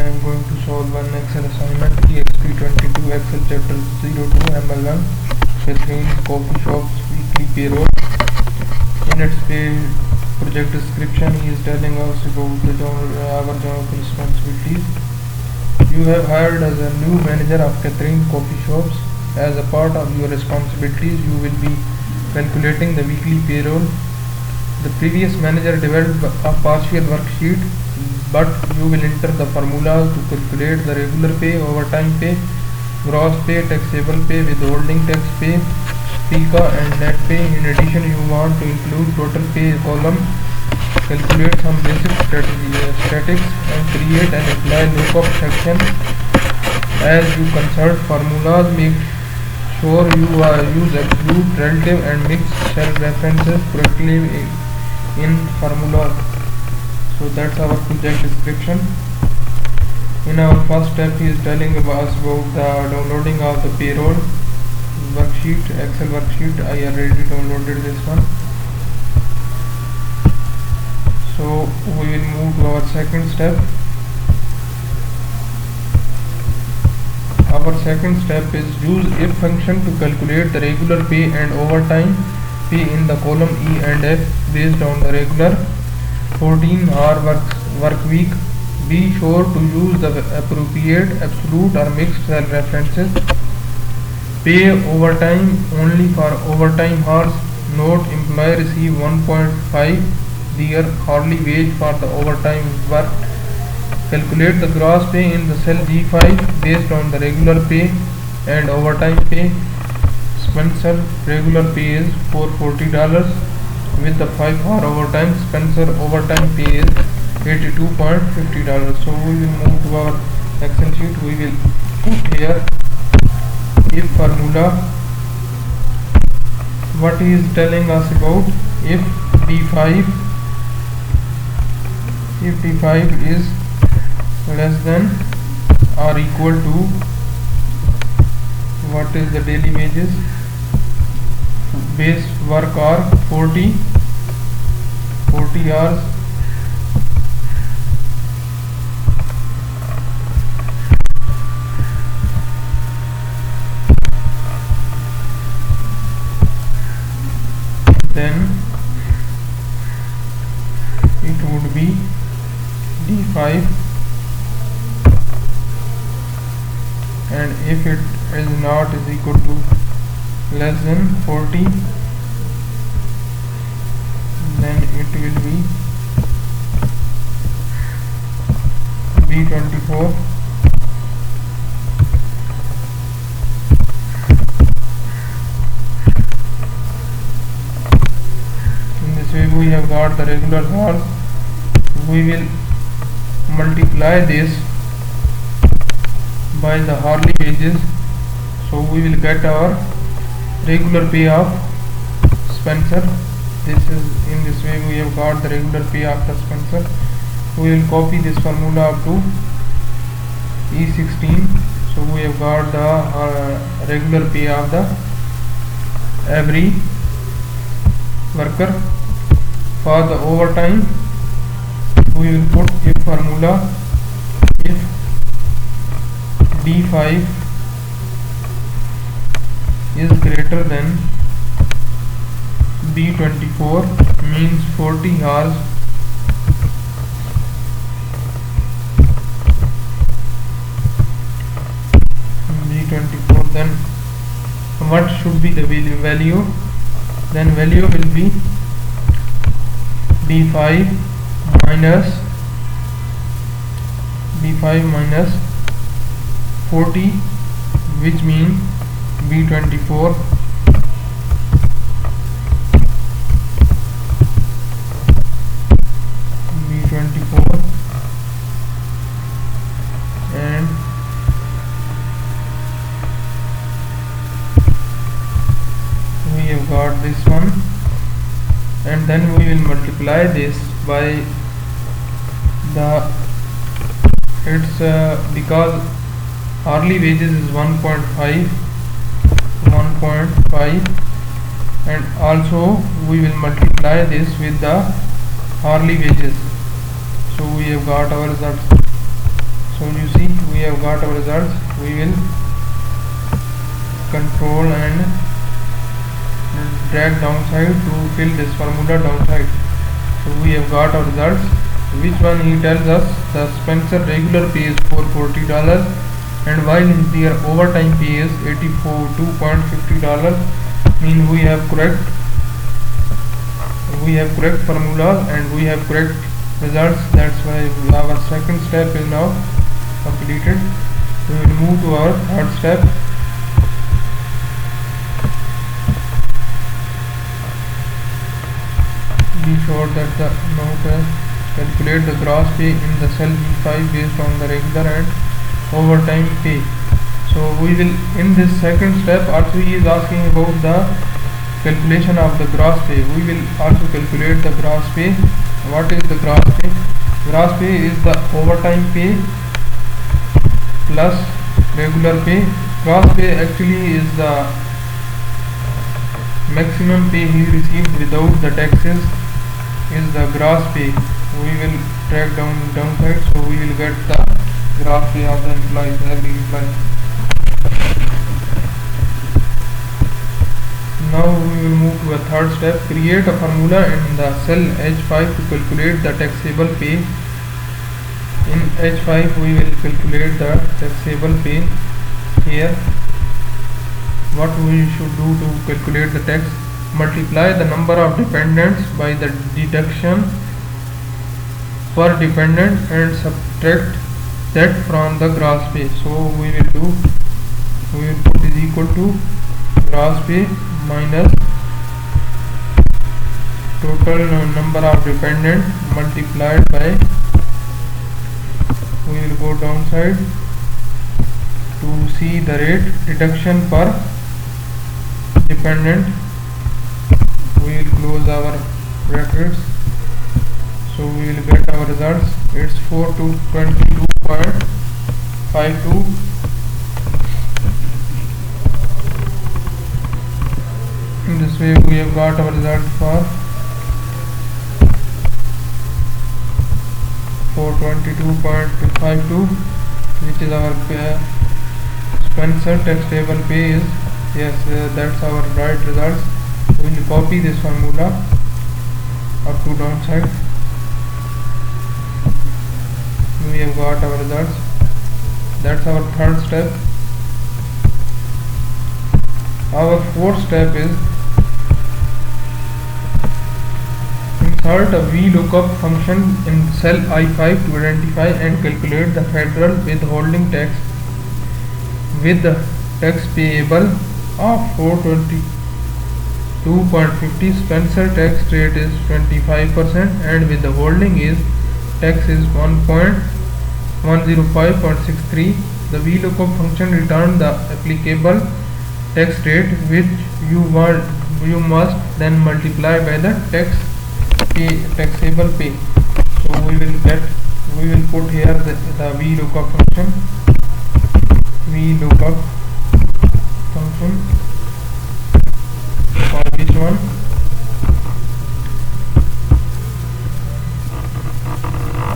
am going to solve one Excel assignment EXP22 Excel chapter 02 ML1 Catherine Coffee Shop's weekly payroll. In its project description, he is telling us about our job responsibilities. You have hired as a new manager of Catherine Coffee Shops. As a part of your responsibilities, you will be calculating the weekly payroll. The previous manager developed a partial worksheet, but you will enter the formulas to calculate the regular pay, overtime pay, gross pay, taxable pay, withholding tax pay, PICA and net pay. In addition, you want to include total pay column, calculate some basic statistics, and create and apply lookup section. As you consult formulas, make sure you use absolute, relative and mixed cell references correctly in formulas. So that's our project description. In our first step, he is telling us about the downloading of the payroll worksheet, Excel worksheet. I already downloaded this one. So we will move to our second step. Our second step is use if function to calculate the regular pay and overtime pay in the column E and F based on the regular 14-hour work week. Be sure to use the appropriate absolute or mixed cell references. Pay overtime only for overtime hours. Note: employee receive 1.5 their hourly wage for the overtime work. Calculate the gross pay in the cell G5 based on the regular pay and overtime pay. Spencer regular pay is $440 with the 5-hour overtime. Spencer overtime pay is $82.50. So we will move to our Excel sheet. We will put here if formula. What he is telling us about if D5 is less than or equal to what is the daily wages, base work hour 40 hours, then it would be D5, and if it is not is equal to less than 40, then it will be B24. In this way we have got the regular hours. We will multiply this by the hourly wages, so we will get our regular pay of Spencer. This is in this way we have got the regular pay of the Spencer. We will copy this formula up to E16. So we have got the regular pay of the every worker. For the overtime, we will put if formula if D5 is greater than B24 means 40 hours B24, then what should be the value? Then value will be B5 minus 40, which means B24 and we have got this one, and then we will multiply this by the because hourly wages is 1.5, and also we will multiply this with the hourly wages. So we have got our results. So you see we have got our results. We will control and drag downside to fill this formula downside. So we have got our results. Which one he tells us? The Spencer regular pay is $440, and while their overtime pay is $82.50. Mean we have correct formula and we have correct results. That's why our second step is now completed. We will move to our third step. Be sure that the note calculate the gross pay in the cell B5 based on the regular and overtime pay. So we will, in this second step also he is asking about the calculation of the gross pay. We will also calculate the gross pay. What is the gross pay? Gross pay is the overtime pay plus regular pay. Gross pay actually is the maximum pay he received without the taxes, is the gross pay. We will track downside, so we will get the gross pay of the employees, every employee. Now we will move to a third step. Create a formula in the cell H5 to calculate the taxable pay. In H5 we will calculate the taxable pay. Here what we should do to calculate the tax: multiply the number of dependents by the deduction per dependent and subtract that from the gross pay. So we will put is equal to gross pay minus total number of dependent multiplied by, we will go downside to see the rate deduction per dependent. We will close our brackets, so we will get our results. It's 422.52. In this way we have got our result for 422.52, which is our Spencer taxable pay is. Yes, that's our right results. We will copy this formula up to downside. We have got our results. That's our third step. Our fourth step is insert a VLOOKUP function in cell I5 to identify and calculate the federal withholding tax with the tax payable of 422.50. Spencer tax rate is 25% and with the holding is tax is 105.63. The VLOOKUP function returns the applicable tax rate, which you must then multiply by the taxable pay. So we will put here the VLOOKUP function. VLOOKUP function for which one?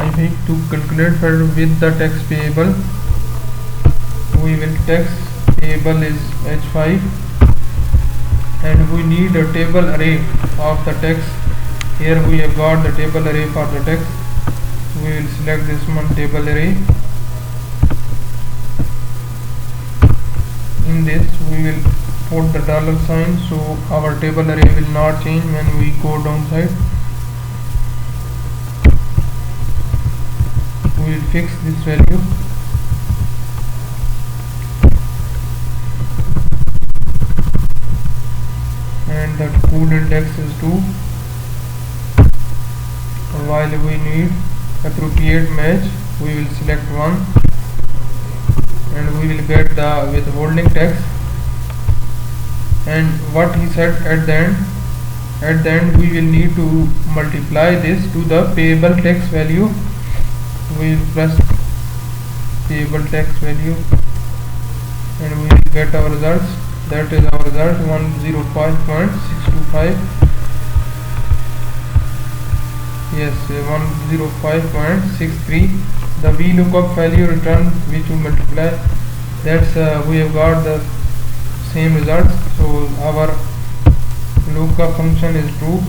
I think to calculate with the tax payable, we will tax payable is H5 and we need a table array of the tax. Here we have got the table array for the tax. We will select this one, table array. In this we will put the dollar sign, so our table array will not change when we go downside. We will fix this value. And the cool index is 2. While we need appropriate match, we will select 1 and we will get the withholding tax. And what he said at the end we will need to multiply this to the payable tax value. We will press payable tax value and we will get our results. That is our result, 105.625. Yes, 105.63. the VLOOKUP value return which will multiply. That's we have got the same results, so our lookup function is true.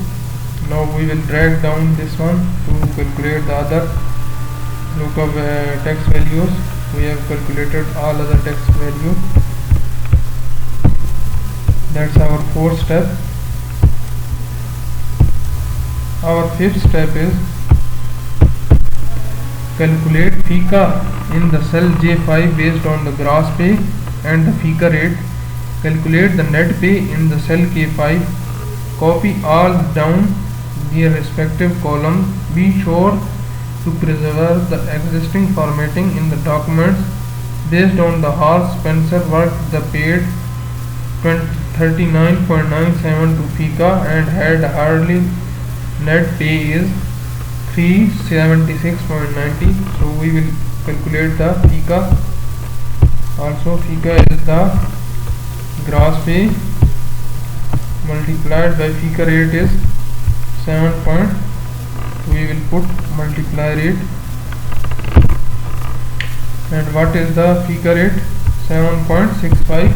Now we will drag down this one to calculate the other lookup text values. We have calculated all other text values. That's our fourth step. Our fifth step is calculate FICA in the cell J5 based on the gross pay and the FICA rate. Calculate the net pay in the cell K5. Copy all down their respective columns. Be sure to preserve the existing formatting in the documents based on the Hall Spencer work. The paid 39.97 to FICA and had hardly net pay is 376.90. So we will calculate the FICA. Also FICA is the gross pay multiplied by FICA rate is 7. We will put multiply rate. And what is the FICA rate? 7.65.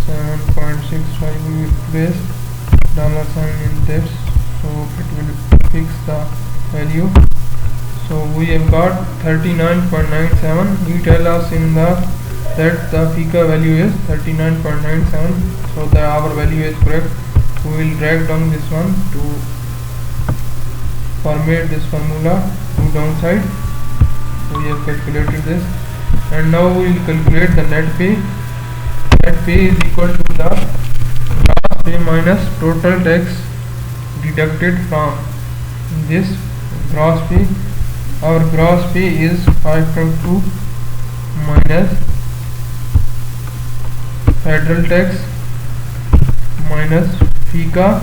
7.65 we will place $sign in this, so it will fix the value. So we have got 39.97. You tell us in the that the FICA value is 39.97, so that our value is correct. We will drag down this one to format this formula to downside. We have calculated this, and now we will calculate the net pay. Net pay is equal to the gross pay minus total tax deducted from this gross pay. Our gross pay is 5.2 minus federal tax minus FICA.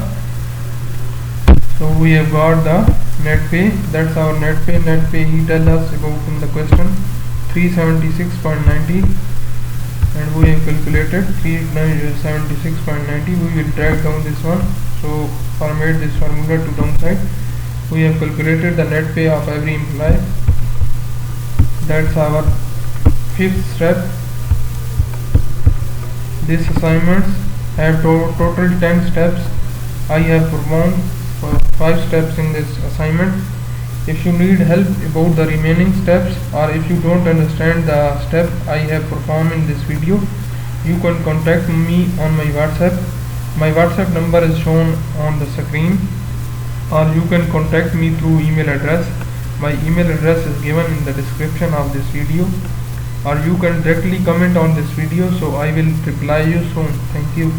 So we have got the net pay. That's our net pay. Net pay he tells us about in the question 376.90, and we have calculated 376.90. We will drag down this one, so format this formula to downside. We have calculated the net pay of every employee. That's our fifth step. These assignments have total 10 steps. I have performed 5 steps in this assignment. If you need help about the remaining steps, or if you don't understand the step I have performed in this video, you can contact me on my WhatsApp. My WhatsApp number is shown on the screen, or you can contact me through email address. My email address is given in the description of this video, or you can directly comment on this video, so I will reply you soon. Thank you.